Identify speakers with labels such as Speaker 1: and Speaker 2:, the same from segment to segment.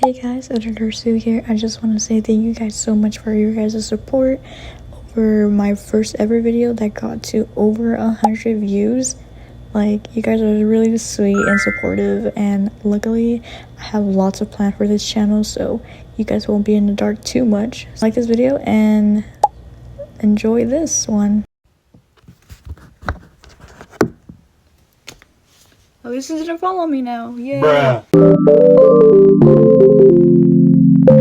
Speaker 1: Hey guys, Editor Sue here. I just want to say thank you guys so much for your guys' support over my first ever video that got to over 100 views. Like, you guys are really sweet and supportive, and luckily I have lots of plans for this channel, so you guys won't be in the dark too much. Like this video and enjoy this one. At least it didn't follow me now. Yay.
Speaker 2: Bruh.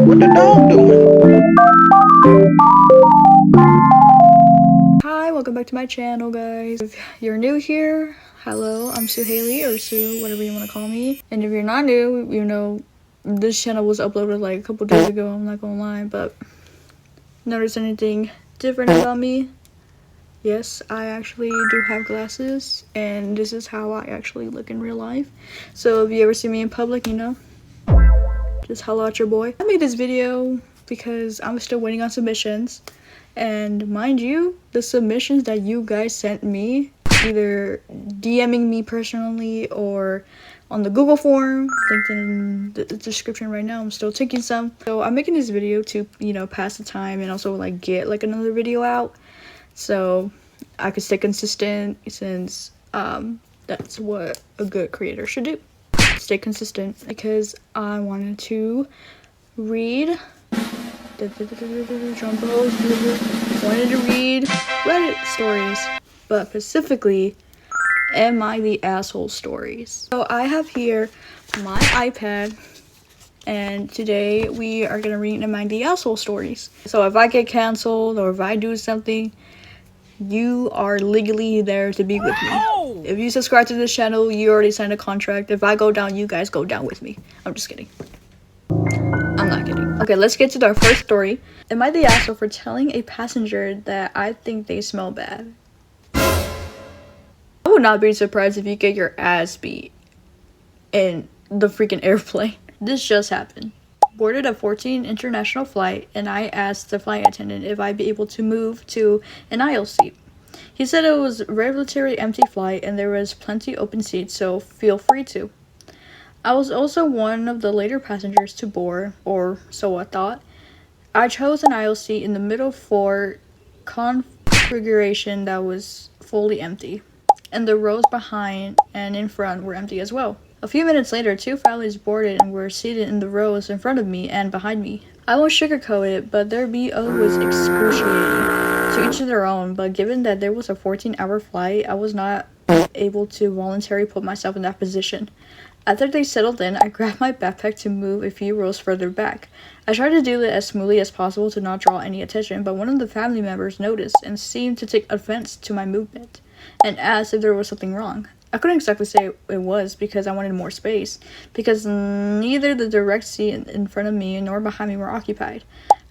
Speaker 2: What the dog doing?
Speaker 1: Hi, welcome back to my channel, guys. If you're new here, hello, I'm Sue Haley, or Sue, whatever you want to call me. And if you're not new, you know, this channel was uploaded like a couple days ago, I'm not gonna lie, but notice anything different about me? Yes, I actually do have glasses, and this is how I actually look in real life. So if you ever see me in public, you know, just holla at your boy. I made this video because I'm still waiting on submissions. And mind you, the submissions that you guys sent me, either DMing me personally or on the Google form, linked in the description right now, I'm still taking some. So I'm making this video to, you know, pass the time and also like get like another video out so I could stay consistent, since that's what a good creator should do. Stay consistent, because I wanted to read drum rolls, wanted to read Reddit stories, but specifically Am I the Asshole stories. So I have here my iPad, and today we are gonna read Am I the Asshole stories. So if I get canceled or if I do something, you are legally there to be with me. If you subscribe to this channel, you already signed a contract. If I go down, you guys go down with me. I'm just kidding. I'm not kidding. Okay, let's get to our first story. Am I the asshole for telling a passenger that I think they smell bad? I would not be surprised if you get your ass beat in the freaking airplane. This just happened. Boarded a 14 international flight, and I asked the flight attendant if I'd be able to move to an aisle seat. He said it was a relatively empty flight and there was plenty open seats, so feel free to. I was also one of the later passengers to board, or so I thought. I chose an aisle seat in the middle floor configuration that was fully empty, and the rows behind and in front were empty as well. A few minutes later, two families boarded and were seated in the rows in front of me and behind me. I won't sugarcoat it, but their BO was excruciating. To each their own, but given that there was a 14-hour flight, I was not able to voluntarily put myself in that position. After they settled in, I grabbed my backpack to move a few rows further back. I tried to do it as smoothly as possible to not draw any attention, but one of the family members noticed and seemed to take offense to my movement and asked if there was something wrong. I couldn't exactly say it was, because I wanted more space, because neither the direct seat in front of me nor behind me were occupied.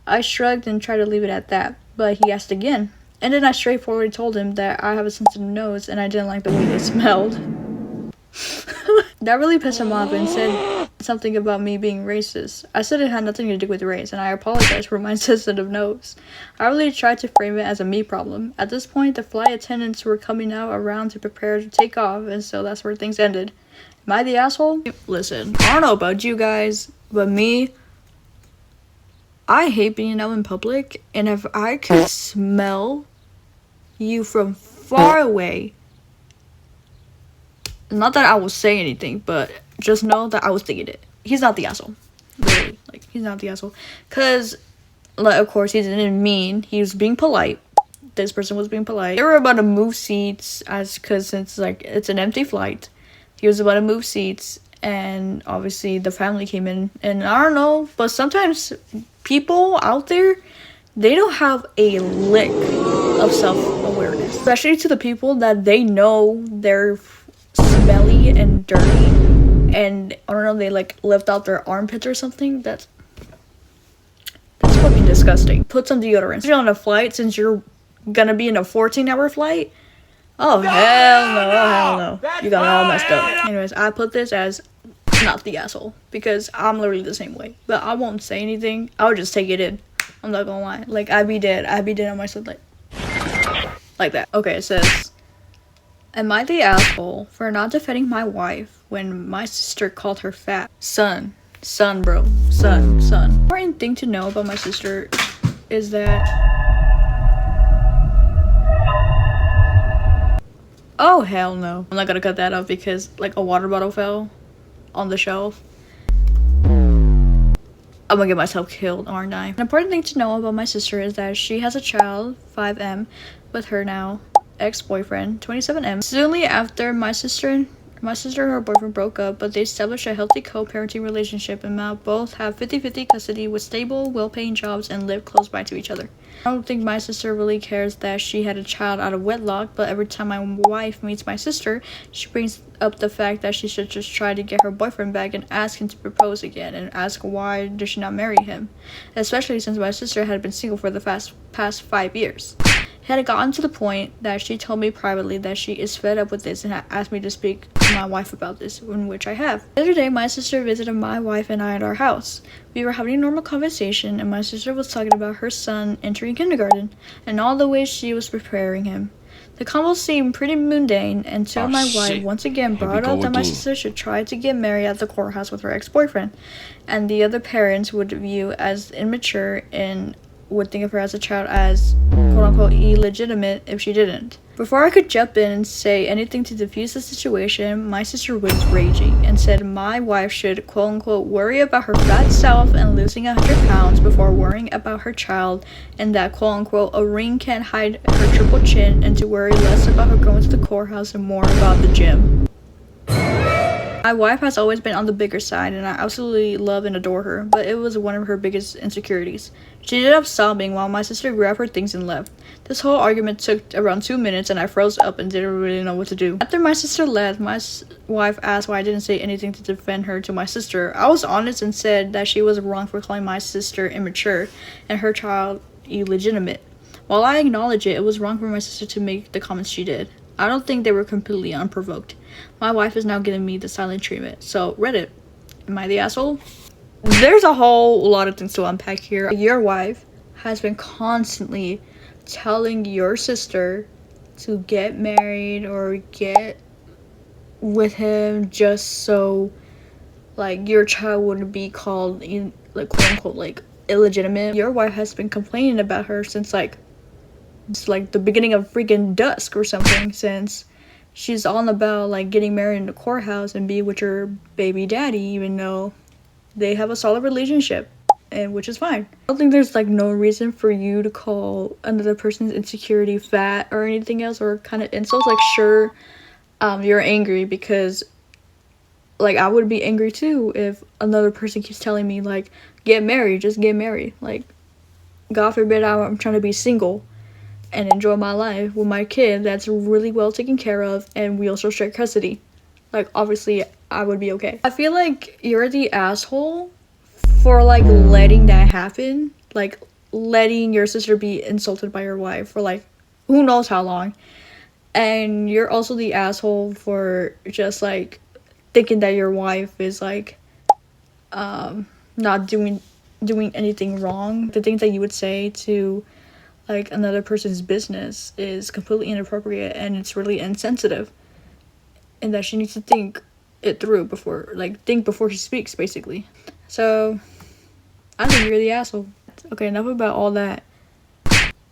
Speaker 1: I shrugged and tried to leave it at that, but he asked again, and then I straightforwardly told him that I have a sensitive nose and I didn't like the way they smelled. That really pissed him off and said something about me being racist. I said it had nothing to do with race, and I apologized for my sensitive nose. I really tried to frame it as a me problem. At this point, the flight attendants were coming out around to prepare to take off, and so that's where things ended. Am I the asshole? Listen, I don't know about you guys, but me, I hate being out in public, and if I could smell you from far away, not that I will say anything, but just know that I was thinking it. He's not the asshole. Literally, like, he's not the asshole. Because, like, of course, he didn't mean. He was being polite. This person was being polite. They were about to move seats, because since, like, it's an empty flight. He was about to move seats, and obviously the family came in. And I don't know, but sometimes people out there, they don't have a lick of self-awareness. Especially to the people that they know they're smelly and dirty, and I don't know, they like left out their armpits or something. That's fucking disgusting. Put some deodorant. You're on a flight, since you're gonna be in a 14-hour flight. Oh hell no, oh hell no. You got it all messed up. Anyways, I put this as not the asshole, because I'm literally the same way. But I won't say anything. I'll just take it in. I'm not gonna lie. Like, I'd be dead on my slip, like that. Okay, it says, am I the asshole for not defending my wife when my sister called her fat? Son, Son, bro. Son. Important thing to know about my sister is that... Oh, hell no. I'm not gonna cut that up because, like, a water bottle fell on the shelf. I'm gonna get myself killed, aren't I? An important thing to know about my sister is that she has a child, 5M, with her now ex-boyfriend, 27M. Soonly after, my sister and her boyfriend broke up, but they established a healthy co-parenting relationship and now both have 50-50 custody with stable, well-paying jobs and live close by to each other. I don't think my sister really cares that she had a child out of wedlock, but every time my wife meets my sister, she brings up the fact that she should just try to get her boyfriend back and ask him to propose again and ask why does she not marry him, especially since my sister had been single for the past 5 years. It had gotten to the point that she told me privately that she is fed up with this and asked me to speak to my wife about this, in which I have. The other day, my sister visited my wife and I at our house. We were having a normal conversation and my sister was talking about her son entering kindergarten and all the ways she was preparing him. The convo seemed pretty mundane until my wife once again brought up that my sister should try to get married at the courthouse with her ex-boyfriend, and the other parents would view as immature and would think of her as a child as quote-unquote illegitimate if she didn't. Before I could jump in and say anything to defuse the situation, my sister was raging and said my wife should quote-unquote worry about her fat self and losing 100 pounds before worrying about her child, and that quote-unquote a ring can't hide her triple chin, and to worry less about her going to the courthouse and more about the gym. My wife has always been on the bigger side and I absolutely love and adore her, but it was one of her biggest insecurities. She ended up sobbing while my sister grabbed her things and left. This whole argument took around 2 minutes and I froze up and didn't really know what to do. After my sister left, my wife asked why I didn't say anything to defend her to my sister. I was honest and said that she was wrong for calling my sister immature and her child illegitimate. While I acknowledge it, it was wrong for my sister to make the comments she did. I don't think they were completely unprovoked. My wife is now giving me the silent treatment. So, Reddit, am I the asshole? There's a whole lot of things to unpack here. Your wife has been constantly telling your sister to get married or get with him just so, like, your child wouldn't be called, like, quote-unquote, like, illegitimate. Your wife has been complaining about her since, like, it's like the beginning of freaking dusk or something, since she's all about like getting married in the courthouse and be with your baby daddy, even though they have a solid relationship, and which is fine. I don't think there's like no reason for you to call another person's insecurity fat or anything else or kind of insults. Like, sure, you're angry because like I would be angry too if another person keeps telling me like get married, just get married. Like, God forbid I'm trying to be single and enjoy my life with my kid that's really well taken care of and we also share custody. Like, obviously I would be okay. I feel like you're the asshole for like letting that happen, like letting your sister be insulted by your wife for like who knows how long, and you're also the asshole for just like thinking that your wife is like not doing anything wrong. The things that you would say to like another person's business is completely inappropriate and it's really insensitive, and that she needs to think it through before she speaks, basically. So I think you're the asshole. Okay, enough about all that.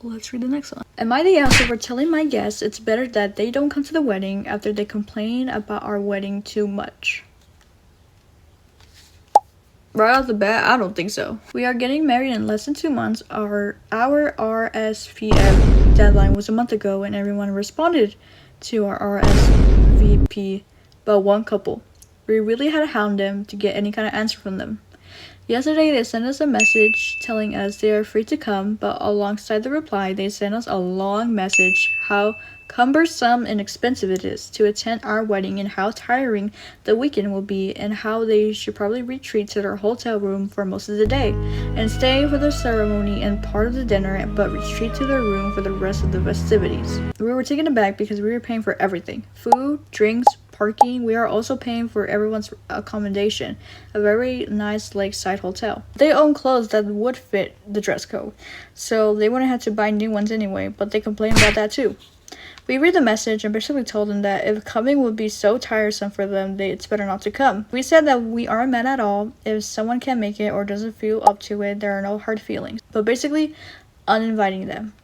Speaker 1: Let's read the next one. Am I the asshole for telling my guests it's better that they don't come to the wedding after they complain about our wedding too much? Right off the bat, I don't think so. We are getting married in less than 2 months. Our RSVP deadline was a month ago and everyone responded to our RSVP but one couple. We really had to hound them to get any kind of answer from them. Yesterday they sent us a message telling us they are free to come, but alongside the reply they sent us a long message how cumbersome and expensive it is to attend our wedding and how tiring the weekend will be, and how they should probably retreat to their hotel room for most of the day and stay for the ceremony and part of the dinner, but retreat to their room for the rest of the festivities. We were taken aback because we were paying for everything: food, drinks, parking. We are also paying for everyone's accommodation, a very nice lakeside hotel. They own clothes that would fit the dress code, so they wouldn't have to buy new ones anyway, but they complain about that too. We read the message and basically told them that if coming would be so tiresome for them, it's better not to come. We said that we aren't mad at all. If someone can't make it or doesn't feel up to it, there are no hard feelings. But basically, uninviting them.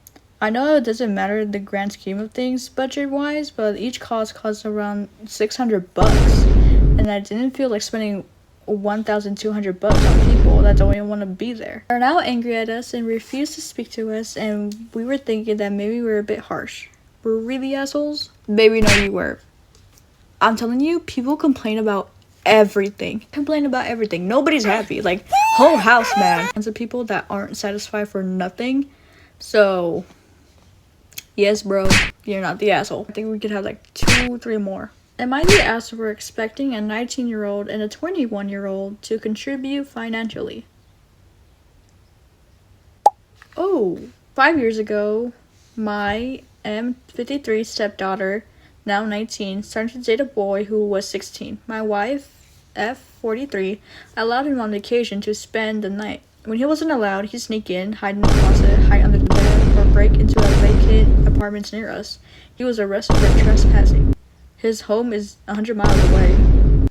Speaker 1: I know it doesn't matter the grand scheme of things budget-wise, but each cost around $600, and I didn't feel like spending $1,200 on people that don't even want to be there. They're now angry at us and refuse to speak to us, and we were thinking that maybe we were a bit harsh. We're really assholes? Baby, no, you were. I'm telling you, people complain about everything. Nobody's happy. Like, whole house, man. Tons of people that aren't satisfied for nothing. So, yes, bro, you're not the asshole. I think we could have like 2-3 more. Am I the asshole for expecting a 19-year-old and a 21-year-old to contribute financially? Oh, 5 years ago, my M53 stepdaughter, now 19, started to date a boy who was 16. My wife, F43, allowed him on occasion to spend the night. When he wasn't allowed, he'd sneak in, hide in the closet, hide under the bed, or break into a vacant apartment near us. He was arrested for trespassing. His home is 100 miles away.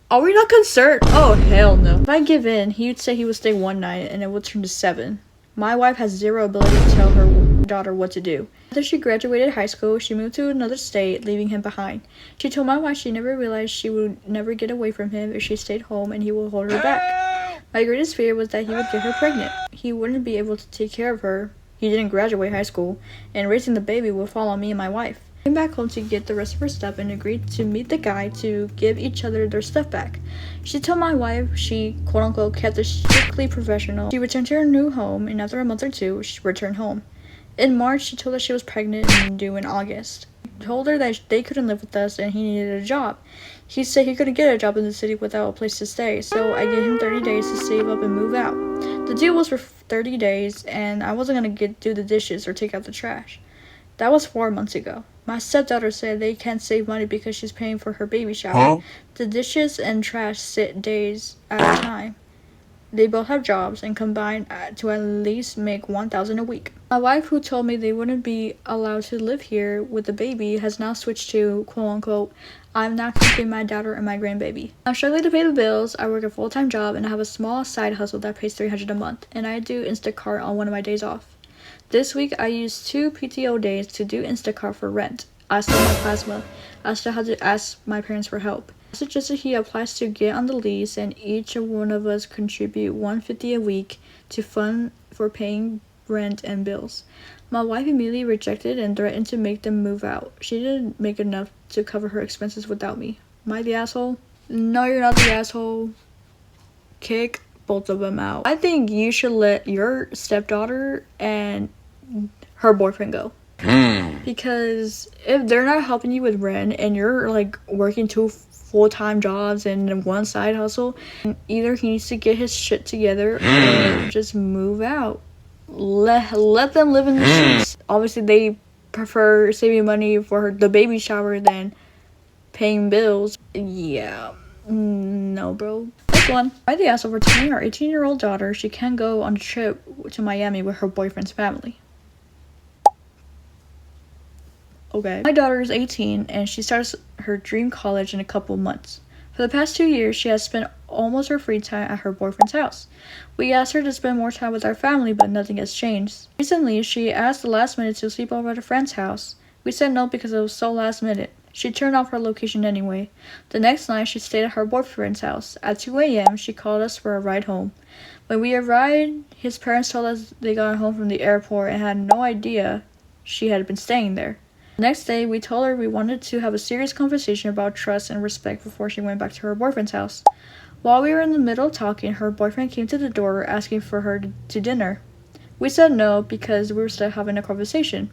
Speaker 1: Are we not concerned? Oh, hell no. If I give in, he would say he would stay one night and it would turn to 7. My wife has zero ability to tell her daughter what to do. After she graduated high school, she moved to another state, leaving him behind. She told my wife she never realized she would never get away from him if she stayed home and he would hold her back. My greatest fear was that he would get her pregnant. He wouldn't be able to take care of her. He didn't graduate high school, and raising the baby would fall on me and my wife. I came back home to get the rest of her stuff and agreed to meet the guy to give each other their stuff back. She told my wife she, quote-unquote, kept it strictly professional. She returned to her new home, and after a month or two, she returned home. In March, she told us she was pregnant and due in August. He told her that they couldn't live with us and he needed a job. He said he couldn't get a job in the city without a place to stay, so I gave him 30 days to save up and move out. The deal was for 30 days, and I wasn't going to do the dishes or take out the trash. That was 4 months ago. My stepdaughter said they can't save money because she's paying for her baby shower. The dishes and trash sit days at a time. They both have jobs and combine to at least make $1,000 a week. My wife, who told me they wouldn't be allowed to live here with the baby, has now switched to, quote-unquote, I'm not keeping my daughter and my grandbaby. I'm struggling to pay the bills. I work a full-time job and I have a small side hustle that pays $300 a month, and I do Instacart on one of my days off. This week, I used 2 PTO days to do Instacart for rent. I sold my plasma. I still had to ask my parents for help. I suggested he applies to get on the lease and each one of us contribute $150 a week to fund for paying rent and bills. My wife immediately rejected and threatened to make them move out. She didn't make enough to cover her expenses without me. Am I the asshole? No, you're not the asshole. Kick both of them out. I think you should let your stepdaughter and her boyfriend go. Because if they're not helping you with rent and you're like working 2 full-time jobs and one side hustle, either he needs to get his shit together or just move out. Let them live in the streets. Obviously they prefer saving money for the baby shower than paying bills. Yeah, no, bro. Next one. Why the asshole for telling our 18-year-old daughter she can't go on a trip to Miami with her boyfriend's family? Okay. My daughter is 18 and she starts her dream college in a couple months. For the past 2 years, she has spent almost her free time at her boyfriend's house. We asked her to spend more time with our family, but nothing has changed. Recently, she asked the last minute to sleep over at a friend's house. We said no because it was so last minute. She turned off her location anyway. The next night, she stayed at her boyfriend's house. At 2 a.m., she called us for a ride home. When we arrived, his parents told us they got home from the airport and had no idea she had been staying there. The next day, we told her we wanted to have a serious conversation about trust and respect before she went back to her boyfriend's house. While we were in the middle of talking, her boyfriend came to the door asking for her to dinner. We said no because we were still having a conversation.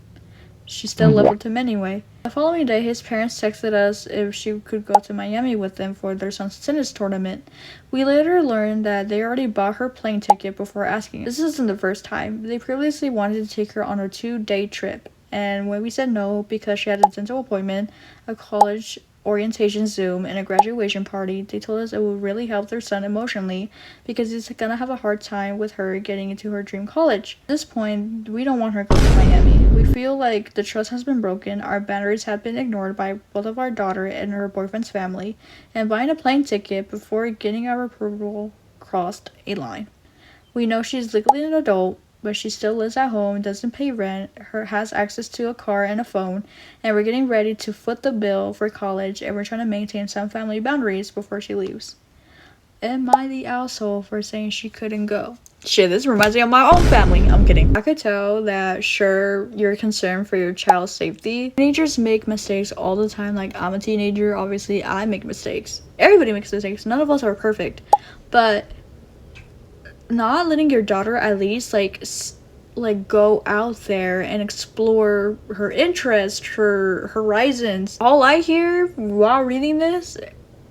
Speaker 1: She still lived with him anyway. The following day, his parents texted us if she could go to Miami with them for their son's tennis tournament. We later learned that they already bought her plane ticket before asking. This isn't the first time. They previously wanted to take her on a 2-day trip. And when we said no because she had a dental appointment, a college orientation Zoom, and a graduation party, they told us it would really help their son emotionally because he's gonna have a hard time with her getting into her dream college. At this point, we don't want her to go to Miami. We feel like the trust has been broken. Our boundaries have been ignored by both of our daughter and her boyfriend's family, and buying a plane ticket before getting our approval crossed a line. We know she's legally an adult, but she still lives at home, doesn't pay rent, has access to a car and a phone, and we're getting ready to foot the bill for college, and we're trying to maintain some family boundaries before she leaves. Am I the asshole for saying she couldn't go? Shit, this reminds me of my own family. I'm kidding. I could tell that, sure, you're concerned for your child's safety. Teenagers make mistakes all the time. Like, I'm a teenager. Obviously, I make mistakes. Everybody makes mistakes. None of us are perfect. But not letting your daughter at least, like go out there and explore her interests, her horizons. All I hear while reading this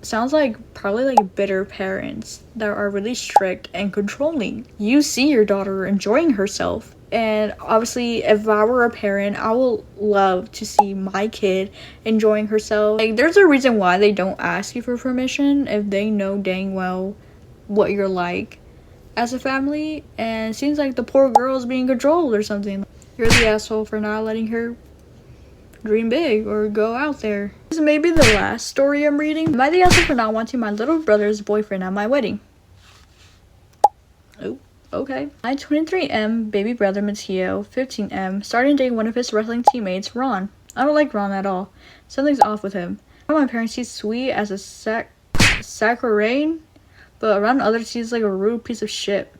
Speaker 1: sounds like probably like bitter parents that are really strict and controlling. You see your daughter enjoying herself, and obviously if I were a parent, I would love to see my kid enjoying herself. Like, there's a reason why they don't ask you for permission if they know dang well what you're like as a family, and it seems like the poor girl is being controlled or something. You're the asshole for not letting her dream big or go out there. This is maybe the last story I'm reading. Am I the asshole for not wanting my little brother's boyfriend at my wedding? Oh, okay. My 23M baby brother Mateo, 15M, starting dating one of his wrestling teammates, Ron. I don't like Ron at all. Something's off with him. Around my parents, he's sweet as a saccharine, but around others, he's like a rude piece of shit.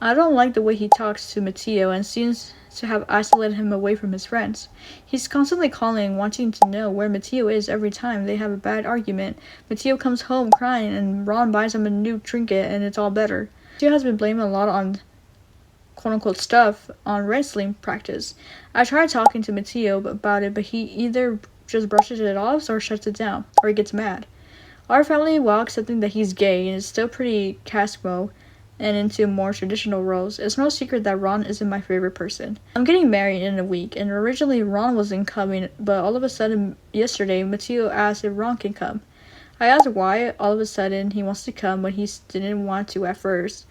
Speaker 1: I don't like the way he talks to Mateo and seems to have isolated him away from his friends. He's constantly calling, wanting to know where Mateo is every time they have a bad argument. Mateo comes home crying and Ron buys him a new trinket and it's all better. Mateo has been blaming a lot on quote-unquote stuff on wrestling practice. I tried talking to Mateo about it, but he either just brushes it off or shuts it down, or he gets mad. Our family, while accepting that he's gay and is still pretty Casmo and into more traditional roles, it's no secret that Ron isn't my favorite person. I'm getting married in a week, and originally Ron wasn't coming, but all of a sudden yesterday, Mateo asked if Ron can come. I asked why all of a sudden he wants to come when he didn't want to at first.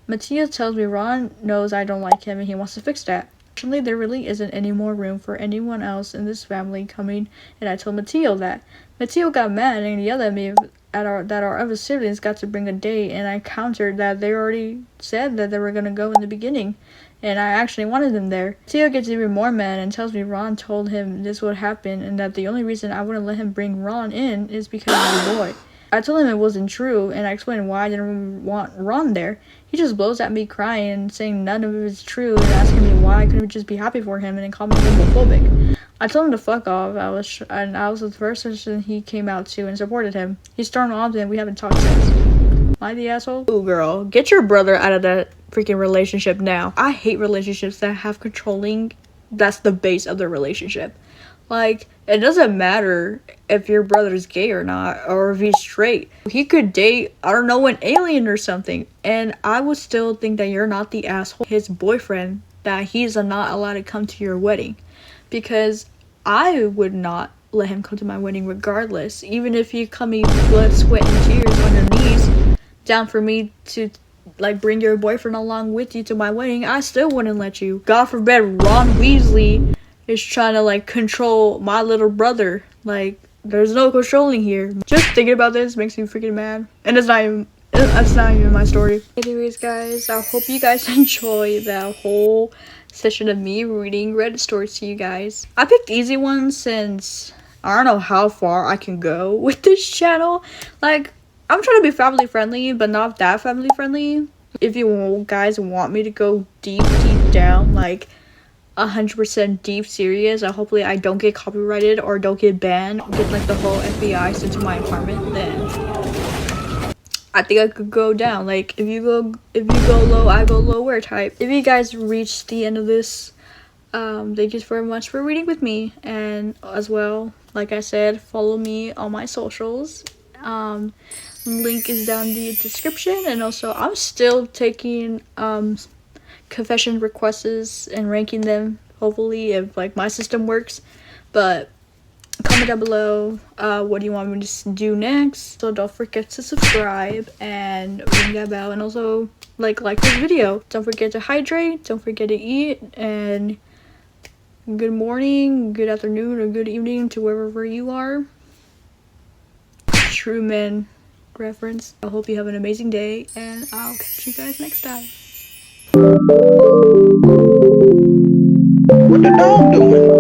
Speaker 1: Mateo tells me Ron knows I don't like him and he wants to fix that. Actually, there really isn't any more room for anyone else in this family coming, and I told Mateo that. Mateo got mad and yelled at me that our other siblings got to bring a date, and I countered that they already said that they were going to go in the beginning, and I actually wanted them there. Mateo gets even more mad and tells me Ron told him this would happen and that the only reason I wouldn't let him bring Ron in is because he's a boy. I told him it wasn't true, and I explained why I didn't want Ron there. He just blows at me crying and saying none of it is true and asking me why I couldn't just be happy for him and then call me homophobic. I told him to fuck off. I was the first person he came out to and supported him. He stormed off and we haven't talked since. Am I the asshole? Ooh, girl, get your brother out of that freaking relationship now. I hate relationships that have controlling. That's the base of the relationship. Like, it doesn't matter if your brother's gay or not, or if he's straight. He could date, I don't know, an alien or something, and I would still think that you're not the asshole, his boyfriend, that he's not allowed to come to your wedding. Because I would not let him come to my wedding regardless. Even if you come in blood, sweat, and tears on your knees down for me to like bring your boyfriend along with you to my wedding, I still wouldn't let you. God forbid Ron Weasley is trying to like control my little brother. Like, there's no controlling here. Just thinking about this makes me freaking mad. And that's not even my story. Anyways, guys, I hope you guys enjoy that whole session of me reading Reddit stories to you guys. I picked easy ones since I don't know how far I can go with this channel. Like, I'm trying to be family friendly, but not that family friendly. If you guys want me to go deep down, like 100% deep serious, hopefully I don't get copyrighted or don't get banned, get like the whole FBI sent to my apartment, then I think I could go down. Like, if you go low, I go lower type. If you guys reached the end of this, thank you very much for reading with me, and as well, like I said, follow me on my socials. Link is down in the description, and also I'm still taking confession requests and ranking them, hopefully, if like my system works. But comment down below what do you want me to do next. So don't forget to subscribe and ring that bell, and also like this video. Don't forget to hydrate, don't forget to eat, and good morning, good afternoon, or good evening to wherever you are. True man reference. I hope you have an amazing day, and I'll catch you guys next time.
Speaker 2: What the dog doing?